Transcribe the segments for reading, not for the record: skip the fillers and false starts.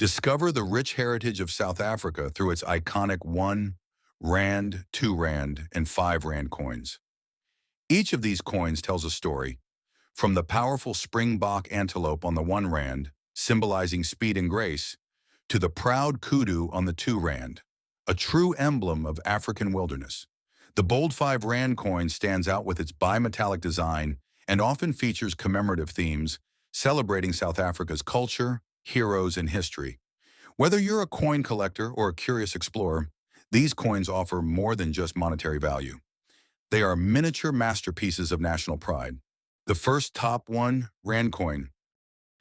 Discover the rich heritage of South Africa through its iconic 1 Rand, 2 Rand, and 5 Rand coins. Each of these coins tells a story, from the powerful springbok antelope on the 1 Rand, symbolizing speed and grace, to the proud kudu on the 2 Rand, a true emblem of African wilderness. The bold 5 Rand coin stands out with its bimetallic design and often features commemorative themes, celebrating South Africa's culture, heroes, and history. Whether you're a coin collector or a curious explorer, these coins offer more than just monetary value. They are miniature masterpieces of national pride. The first top 1 Rand coin.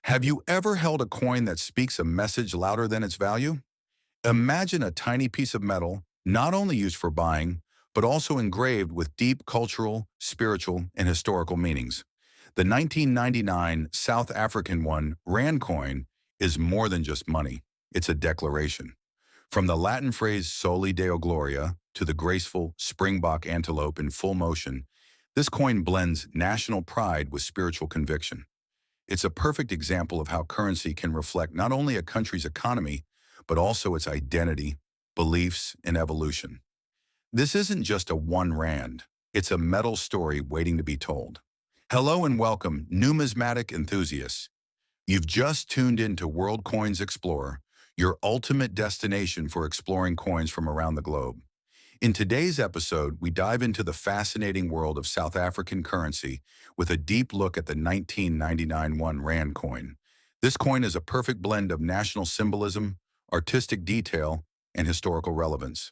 Have you ever held a coin that speaks a message louder than its value? Imagine a tiny piece of metal, not only used for buying, but also engraved with deep cultural, spiritual, and historical meanings. The 1999 South African 1 Rand coin is more than just money. It's a declaration. From the Latin phrase soli Deo Gloria to the graceful springbok antelope in full motion, this coin blends national pride with spiritual conviction. It's a perfect example of how currency can reflect not only a country's economy, but also its identity, beliefs, and evolution. This isn't just a 1 Rand. It's a metal story waiting to be told. Hello and welcome, numismatic enthusiasts. You've just tuned into World Coins Explorer, your ultimate destination for exploring coins from around the globe. In today's episode, we dive into the fascinating world of South African currency with a deep look at the 1999 1 Rand coin. This coin is a perfect blend of national symbolism, artistic detail, and historical relevance.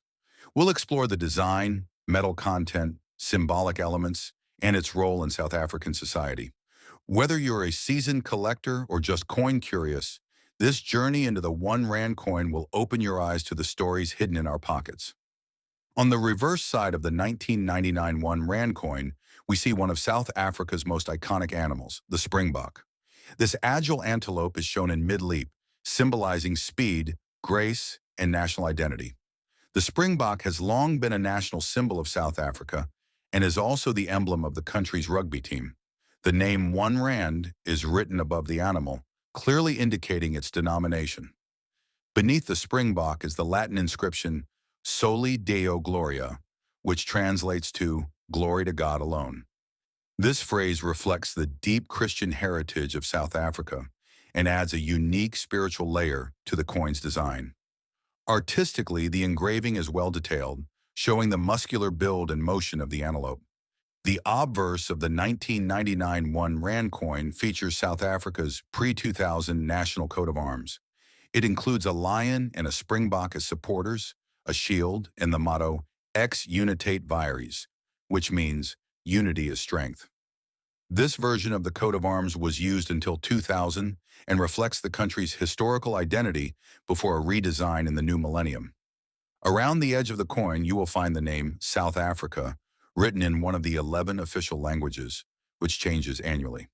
We'll explore the design, metal content, symbolic elements, and its role in South African society. Whether you're a seasoned collector or just coin curious, this journey into the 1 Rand coin will open your eyes to the stories hidden in our pockets. On the reverse side of the 1999 1 Rand coin, we see one of South Africa's most iconic animals, the springbok. This agile antelope is shown in mid-leap, symbolizing speed, grace, and national identity. The springbok has long been a national symbol of South Africa and is also the emblem of the country's rugby team. The name 1 Rand is written above the animal, clearly indicating its denomination. Beneath the springbok is the Latin inscription Soli Deo Gloria, which translates to glory to God alone. This phrase reflects the deep Christian heritage of South Africa and adds a unique spiritual layer to the coin's design. Artistically, the engraving is well detailed, showing the muscular build and motion of the antelope. The obverse of the 1999 1 Rand coin features South Africa's pre-2000 national coat of arms. It includes a lion and a springbok as supporters, a shield, and the motto, Ex Unitate Vires, which means unity is strength. This version of the coat of arms was used until 2000 and reflects the country's historical identity before a redesign in the new millennium. Around the edge of the coin, you will find the name South Africa, written in one of the 11 official languages, which changes annually.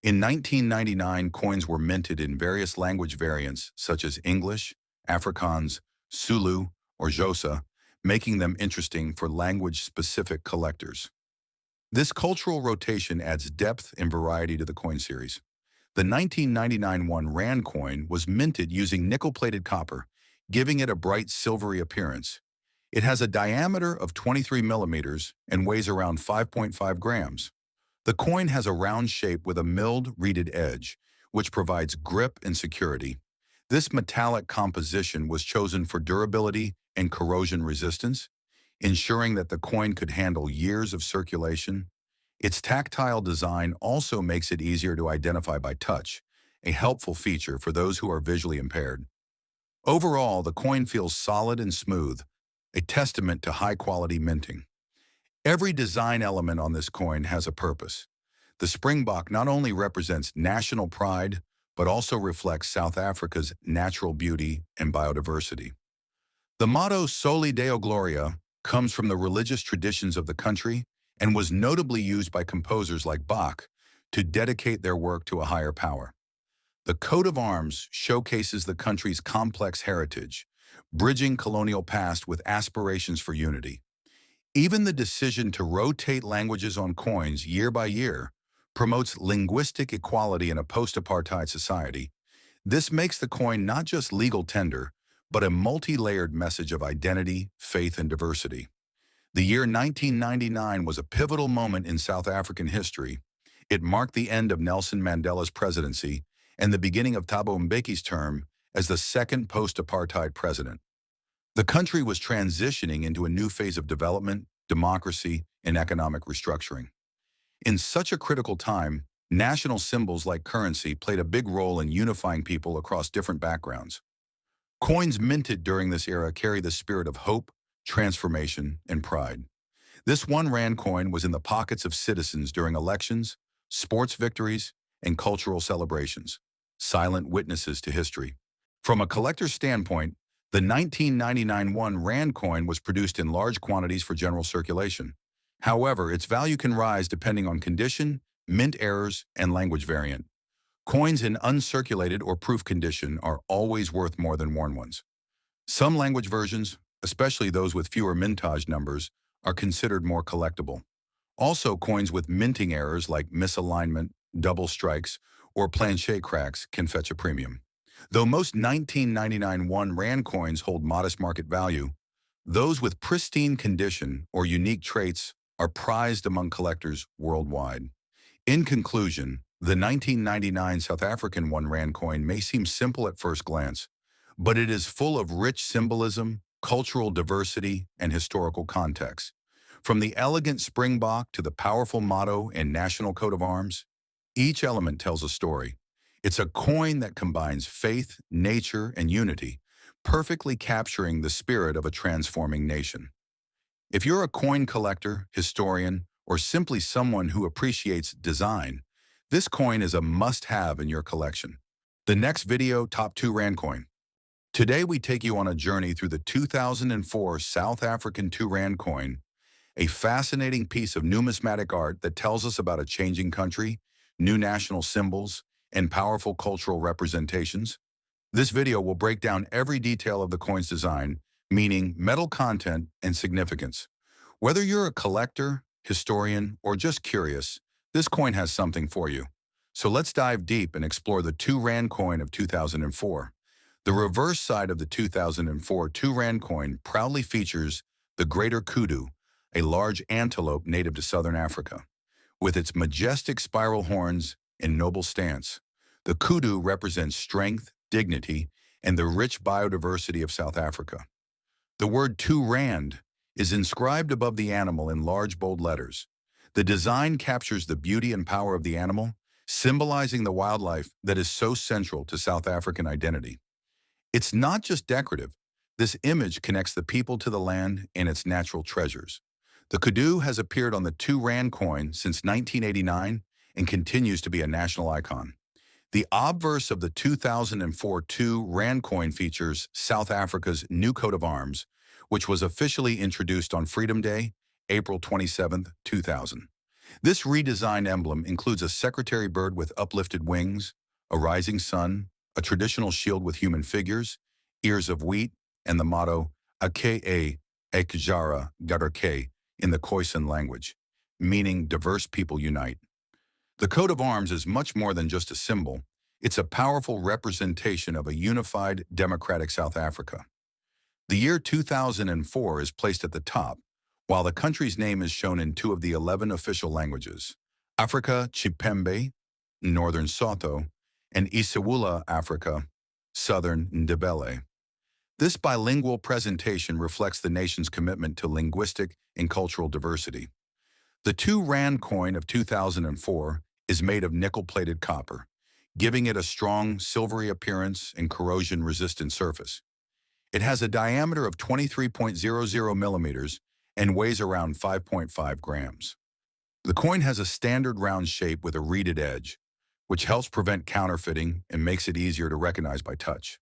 In 1999, coins were minted in various language variants such as English, Afrikaans, Zulu, or Xhosa, making them interesting for language-specific collectors. This cultural rotation adds depth and variety to the coin series. The 1999 1 Rand coin was minted using nickel-plated copper, giving it a bright silvery appearance. It has a diameter of 23 millimeters and weighs around 5.5 grams. The coin has a round shape with a milled, reeded edge, which provides grip and security. This metallic composition was chosen for durability and corrosion resistance, ensuring that the coin could handle years of circulation. Its tactile design also makes it easier to identify by touch, a helpful feature for those who are visually impaired. Overall, the coin feels solid and smooth, a testament to high-quality minting. Every design element on this coin has a purpose. The springbok not only represents national pride, but also reflects South Africa's natural beauty and biodiversity. The motto Soli Deo Gloria comes from the religious traditions of the country and was notably used by composers like Bach to dedicate their work to a higher power. The coat of arms showcases the country's complex heritage, bridging colonial past with aspirations for unity. Even the decision to rotate languages on coins year by year promotes linguistic equality in a post-apartheid society. This makes the coin not just legal tender, but a multi-layered message of identity, faith, and diversity. The year 1999 was a pivotal moment in South African history. It marked the end of Nelson Mandela's presidency and the beginning of Thabo Mbeki's term as the second post-apartheid president. The country was transitioning into a new phase of development, democracy, and economic restructuring. In such a critical time, national symbols like currency played a big role in unifying people across different backgrounds. Coins minted during this era carry the spirit of hope, transformation, and pride. This one-rand coin was in the pockets of citizens during elections, sports victories, and cultural celebrations, silent witnesses to history. From a collector's standpoint, the 1999 one-rand coin was produced in large quantities for general circulation. However, its value can rise depending on condition, mint errors, and language variant. Coins in uncirculated or proof condition are always worth more than worn ones. Some language versions, especially those with fewer mintage numbers, are considered more collectible. Also, coins with minting errors like misalignment, double strikes, or planchet cracks can fetch a premium. Though most 1999 one-rand coins hold modest market value, those with pristine condition or unique traits are prized among collectors worldwide. In conclusion, the 1999 South African one-rand coin may seem simple at first glance, but it is full of rich symbolism, cultural diversity, and historical context. From the elegant springbok to the powerful motto and national coat of arms, each element tells a story. It's a coin that combines faith, nature, and unity, perfectly capturing the spirit of a transforming nation. If you're a coin collector, historian, or simply someone who appreciates design, this coin is a must-have in your collection. The next video, Top 2 Rand Coin. Today we take you on a journey through the 2004 South African 2 Rand coin, a fascinating piece of numismatic art that tells us about a changing country, new national symbols, and powerful cultural representations. This video will break down every detail of the coin's design, meaning, metal content, and significance. Whether you're a collector, historian, or just curious, this coin has something for you. So let's dive deep and explore the 2 Rand coin of 2004. The reverse side of the 2004 2 Rand coin proudly features the greater kudu, a large antelope native to southern Africa. With its majestic spiral horns and noble stance, the kudu represents strength, dignity, and the rich biodiversity of South Africa. The word 2 Rand is inscribed above the animal in large bold letters. The design captures the beauty and power of the animal, symbolizing the wildlife that is so central to South African identity. It's not just decorative. This image connects the people to the land and its natural treasures. The kudu has appeared on the 2 Rand coin since 1989 and continues to be a national icon. The obverse of the 2004 2 Rand coin features South Africa's new coat of arms, which was officially introduced on Freedom Day, April 27, 2000. This redesigned emblem includes a secretary bird with uplifted wings, a rising sun, a traditional shield with human figures, ears of wheat, and the motto, Aka Ekjara Gadarke, in the Khoisan language, meaning diverse people unite. The coat of arms is much more than just a symbol. It's a powerful representation of a unified, democratic South Africa. The year 2004 is placed at the top, while the country's name is shown in 2 of the 11 official languages, Africa Chipembe, Northern Sotho, and Isewula Africa, Southern Ndebele. This bilingual presentation reflects the nation's commitment to linguistic and cultural diversity. The 2 Rand coin of 2004 is made of nickel-plated copper, giving it a strong silvery appearance and corrosion-resistant surface. It has a diameter of 23.00 millimeters and weighs around 5.5 grams. The coin has a standard round shape with a reeded edge, which helps prevent counterfeiting and makes it easier to recognize by touch.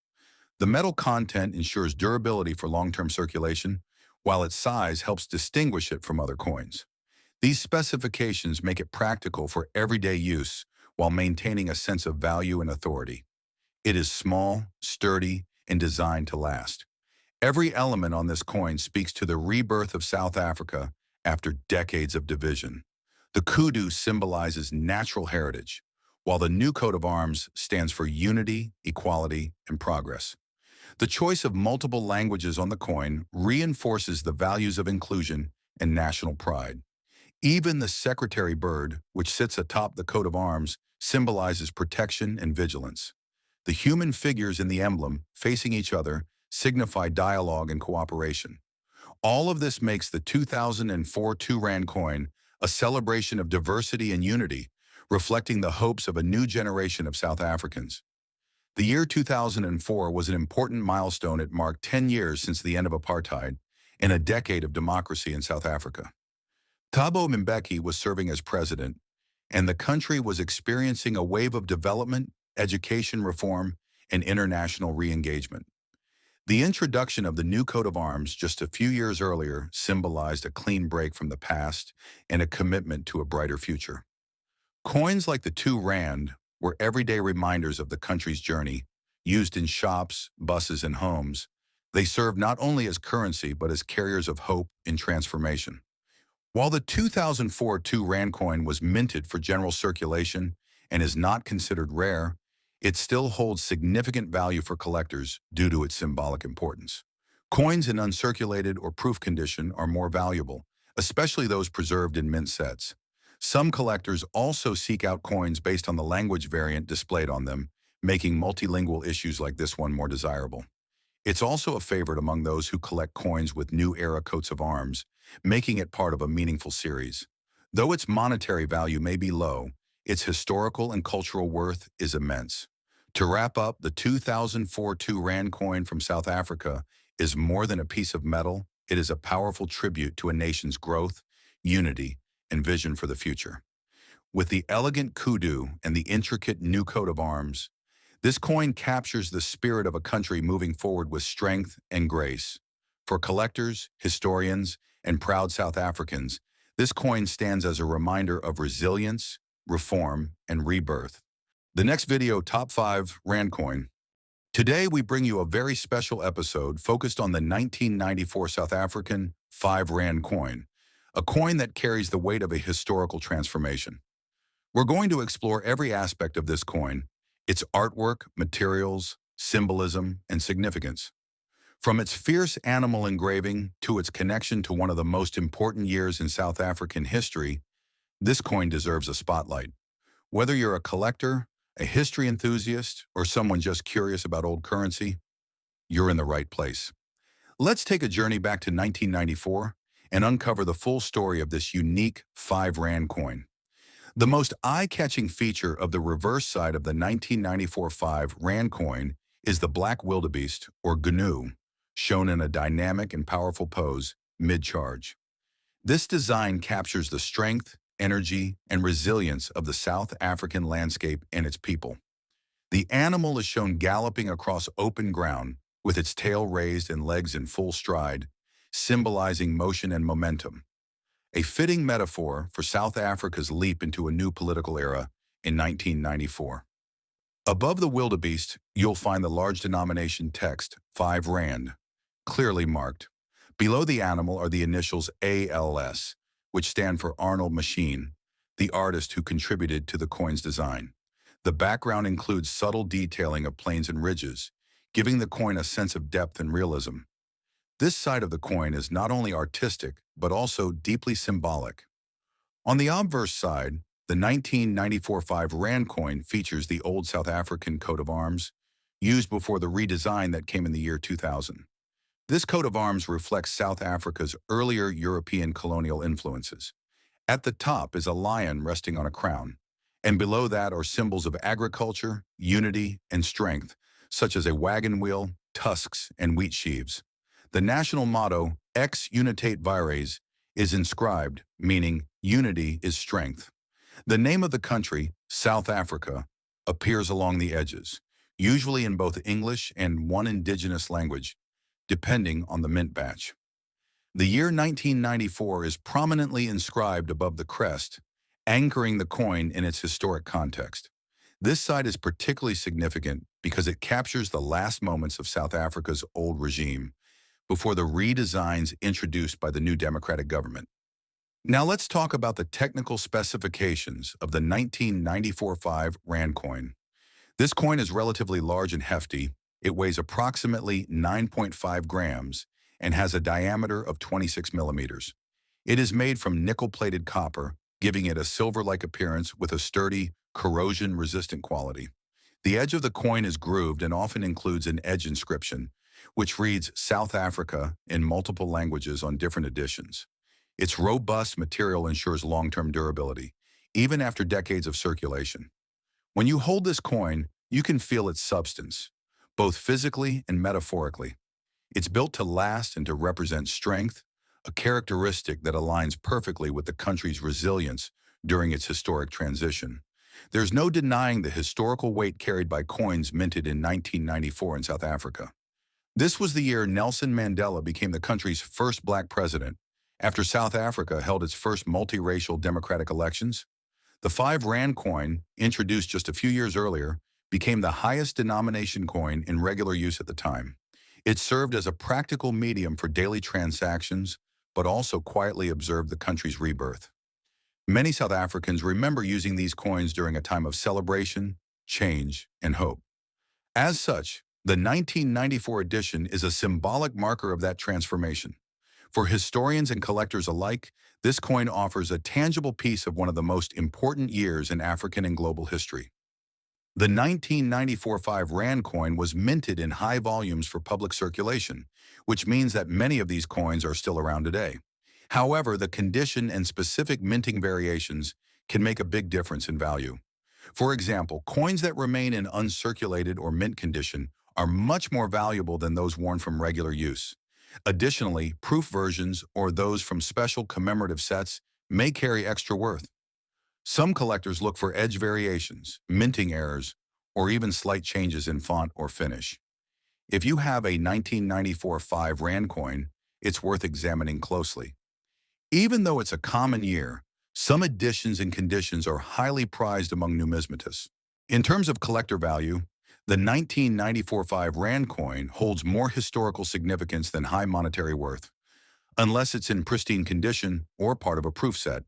The metal content ensures durability for long-term circulation, while its size helps distinguish it from other coins. These specifications make it practical for everyday use while maintaining a sense of value and authority. It is small, sturdy, and designed to last. Every element on this coin speaks to the rebirth of South Africa after decades of division. The kudu symbolizes natural heritage, while the new coat of arms stands for unity, equality, and progress. The choice of multiple languages on the coin reinforces the values of inclusion and national pride. Even the secretary bird, which sits atop the coat of arms, symbolizes protection and vigilance. The human figures in the emblem, facing each other, signify dialogue and cooperation. All of this makes the 2004 2 Rand coin a celebration of diversity and unity, reflecting the hopes of a new generation of South Africans. The year 2004 was an important milestone. It marked 10 years since the end of apartheid and a decade of democracy in South Africa. Thabo Mbeki was serving as president, and the country was experiencing a wave of development, education reform, and international re-engagement. The introduction of the new coat of arms just a few years earlier symbolized a clean break from the past and a commitment to a brighter future. Coins like the 2 Rand were everyday reminders of the country's journey, used in shops, buses, and homes. They served not only as currency but as carriers of hope and transformation. While the 2004 2 Rand coin was minted for general circulation and is not considered rare, it still holds significant value for collectors due to its symbolic importance. Coins in uncirculated or proof condition are more valuable, especially those preserved in mint sets. Some collectors also seek out coins based on the language variant displayed on them, making multilingual issues like this one more desirable. It's also a favorite among those who collect coins with new era coats of arms, making it part of a meaningful series. Though its monetary value may be low, its historical and cultural worth is immense. To wrap up, the 2004 2 Rand coin from South Africa is more than a piece of metal. It is a powerful tribute to a nation's growth, unity, and vision for the future. With the elegant kudu and the intricate new coat of arms, this coin captures the spirit of a country moving forward with strength and grace. For collectors, historians, and proud South Africans, this coin stands as a reminder of resilience, reform, and rebirth. The next video, Top 5 Rand Coin. Today, we bring you a very special episode focused on the 1994 South African 5 Rand coin, a coin that carries the weight of a historical transformation. We're going to explore every aspect of this coin, its artwork, materials, symbolism, and significance. From its fierce animal engraving to its connection to one of the most important years in South African history, this coin deserves a spotlight. Whether you're a collector, a history enthusiast, or someone just curious about old currency, you're in the right place. Let's take a journey back to 1994 and uncover the full story of this unique 5 Rand coin. The most eye-catching feature of the reverse side of the 1994 5 Rand coin is the black wildebeest, or gnu, shown in a dynamic and powerful pose, mid-charge. This design captures the strength, energy, and resilience of the South African landscape and its people. The animal is shown galloping across open ground, with its tail raised and legs in full stride, symbolizing motion and momentum. A fitting metaphor for South Africa's leap into a new political era in 1994. Above the wildebeest, you'll find the large denomination text, 5 Rand, clearly marked. Below the animal are the initials ALS, which stand for Arnold Machine, the artist who contributed to the coin's design. The background includes subtle detailing of plains and ridges, giving the coin a sense of depth and realism. This side of the coin is not only artistic, but also deeply symbolic. On the obverse side, the 1994 5 Rand coin features the old South African coat of arms, used before the redesign that came in the year 2000. This coat of arms reflects South Africa's earlier European colonial influences. At the top is a lion resting on a crown, and below that are symbols of agriculture, unity, and strength, such as a wagon wheel, tusks, and wheat sheaves. The national motto, Ex Unitate Vires, is inscribed, meaning unity is strength. The name of the country, South Africa, appears along the edges, usually in both English and one indigenous language, depending on the mint batch. The year 1994 is prominently inscribed above the crest, anchoring the coin in its historic context. This site is particularly significant because it captures the last moments of South Africa's old regime, before the redesigns introduced by the new democratic government. Now let's talk about the technical specifications of the 1994 5 Rand coin. This coin is relatively large and hefty. It weighs approximately 9.5 grams and has a diameter of 26 millimeters. It is made from nickel-plated copper, giving it a silver-like appearance with a sturdy, corrosion-resistant quality. The edge of the coin is grooved and often includes an edge inscription, which reads South Africa in multiple languages on different editions. Its robust material ensures long-term durability, even after decades of circulation. When you hold this coin, you can feel its substance, both physically and metaphorically. It's built to last and to represent strength, a characteristic that aligns perfectly with the country's resilience during its historic transition. There's no denying the historical weight carried by coins minted in 1994 in South Africa. This was the year Nelson Mandela became the country's first black president, after South Africa held its first multiracial democratic elections. The 5 Rand coin, introduced just a few years earlier, became the highest denomination coin in regular use at the time. It served as a practical medium for daily transactions, but also quietly observed the country's rebirth. Many South Africans remember using these coins during a time of celebration, change, and hope. As such, the 1994 edition is a symbolic marker of that transformation. For historians and collectors alike, this coin offers a tangible piece of one of the most important years in African and global history. The 1994 5 Rand coin was minted in high volumes for public circulation, which means that many of these coins are still around today. However, the condition and specific minting variations can make a big difference in value. For example, coins that remain in uncirculated or mint condition are much more valuable than those worn from regular use. Additionally, proof versions or those from special commemorative sets may carry extra worth. Some collectors look for edge variations, minting errors, or even slight changes in font or finish. If you have a 1994 5 Rand coin, it's worth examining closely. Even though it's a common year, some editions and conditions are highly prized among numismatists. In terms of collector value, the 1994 5 Rand coin holds more historical significance than high monetary worth, unless it's in pristine condition or part of a proof set.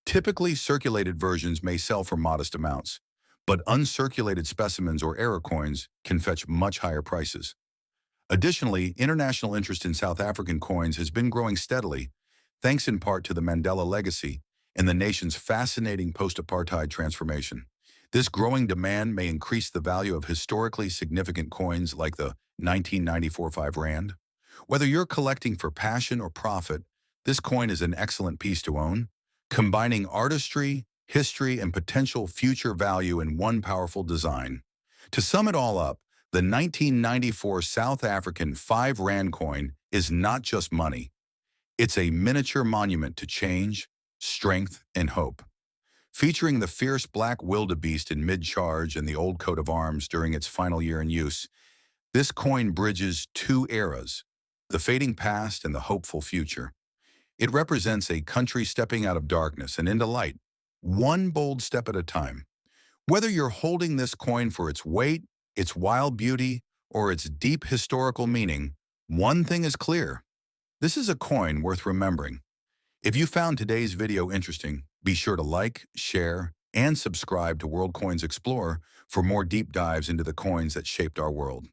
Typically, circulated versions may sell for modest amounts, but uncirculated specimens or error coins can fetch much higher prices. Additionally, international interest in South African coins has been growing steadily, thanks in part to the Mandela legacy and the nation's fascinating post-apartheid transformation. This growing demand may increase the value of historically significant coins like the 1994 5 Rand. Whether you're collecting for passion or profit, this coin is an excellent piece to own, combining artistry, history, and potential future value in one powerful design. To sum it all up, the 1994 South African 5 Rand coin is not just money. It's a miniature monument to change, strength, and hope. Featuring the fierce black wildebeest in mid-charge and the old coat of arms during its final year in use, this coin bridges two eras, the fading past and the hopeful future. It represents a country stepping out of darkness and into light, one bold step at a time. Whether you're holding this coin for its weight, its wild beauty, or its deep historical meaning, one thing is clear. This is a coin worth remembering. If you found today's video interesting, be sure to like, share, and subscribe to World Coins Explorer for more deep dives into the coins that shaped our world.